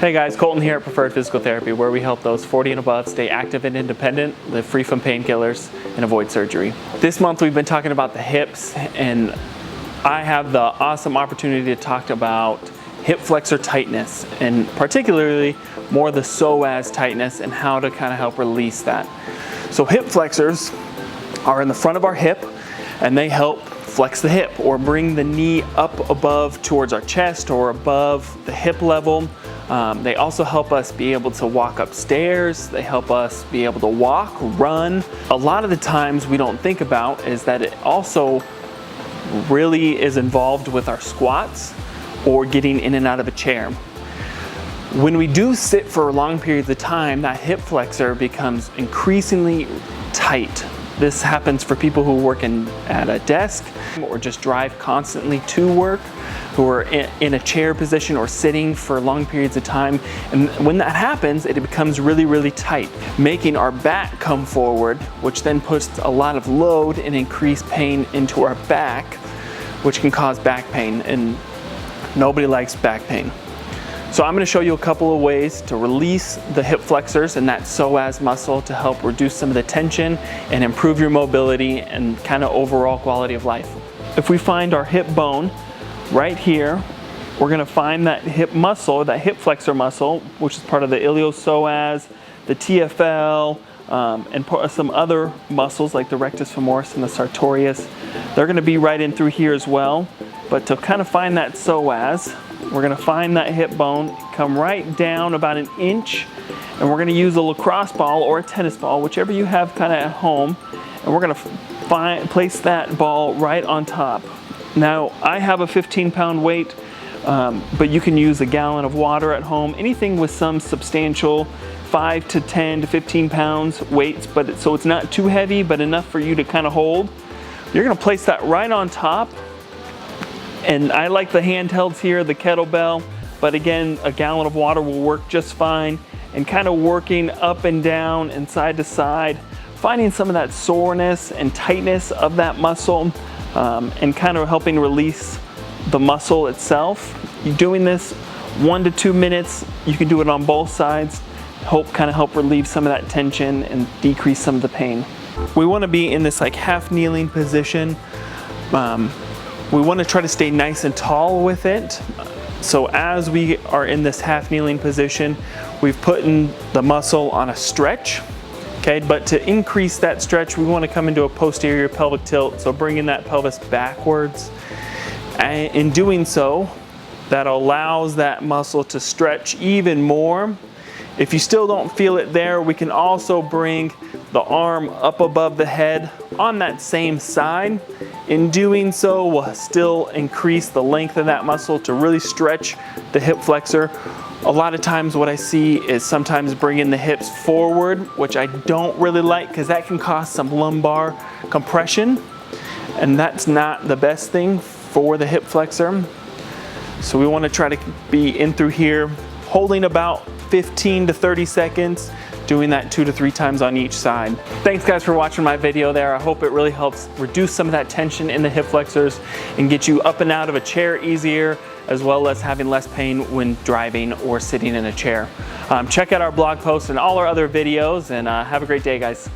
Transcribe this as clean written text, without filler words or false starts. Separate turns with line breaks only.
Hey guys, Colton here at Preferred Physical Therapy, where we help those 40 and above stay active and independent, live free from painkillers, and avoid surgery. This month we've been talking about the hips, and I have the awesome opportunity to talk about hip flexor tightness, and particularly more the psoas tightness and how to kind of help release that. So hip flexors are in the front of our hip, and they help flex the hip or bring the knee up above towards our chest or above the hip level. They also help us be able to walk upstairs. They help us be able to walk, run. A lot of the times we don't think about is that it also really is involved with our squats or getting in and out of a chair. When we do sit for long periods of time, that hip flexor becomes increasingly tight. This happens for people who work at a desk or just drive constantly to work, who are in a chair position or sitting for long periods of time. And when that happens, it becomes really, really tight, making our back come forward, which then puts a lot of load and increased pain into our back, which can cause back pain, and nobody likes back pain. So I'm going to show you a couple of ways to release the hip flexors and that psoas muscle to help reduce some of the tension and improve your mobility and kind of overall quality of life. If we find our hip bone right here, we're going to find that hip muscle, that hip flexor muscle, which is part of the iliopsoas, the TFL, and some other muscles like the rectus femoris and the sartorius. They're going to be right in through here as well. But to kind of find that psoas, we're going to find that hip bone, come right down about an inch, and we're going to use a lacrosse ball or a tennis ball, whichever you have kind of at home, and we're going to place that ball right on top. Now, I have a 15-pound weight, but you can use a gallon of water at home, anything with some substantial 5 to 10 to 15 pounds weights, so it's not too heavy, but enough for you to kind of hold. You're going to place that right on top. And I like the handhelds here, the kettlebell, but again, a gallon of water will work just fine. And kind of working up and down and side to side, finding some of that soreness and tightness of that muscle, and kind of helping release the muscle itself. You're doing this 1 to 2 minutes. You can do it on both sides. Kind of help relieve some of that tension and decrease some of the pain. We want to be in this like half kneeling position. We want to try to stay nice and tall with it. So as we are in this half kneeling position, we've put in the muscle on a stretch. Okay, but to increase that stretch, we want to come into a posterior pelvic tilt. So bringing that pelvis backwards. And in doing so, that allows that muscle to stretch even more. If you still don't feel it there, we can also bring the arm up above the head on that same side. In doing so, we'll still increase the length of that muscle to really stretch the hip flexor. A lot of times what I see is sometimes bringing the hips forward, which I don't really like because that can cause some lumbar compression, and that's not the best thing for the hip flexor. So we want to try to be in through here, holding about 15 to 30 seconds, doing that 2 to 3 times on each side. Thanks guys for watching my video there. I hope it really helps reduce some of that tension in the hip flexors and get you up and out of a chair easier, as well as having less pain when driving or sitting in a chair. Check out our blog posts and all our other videos, and have a great day, guys.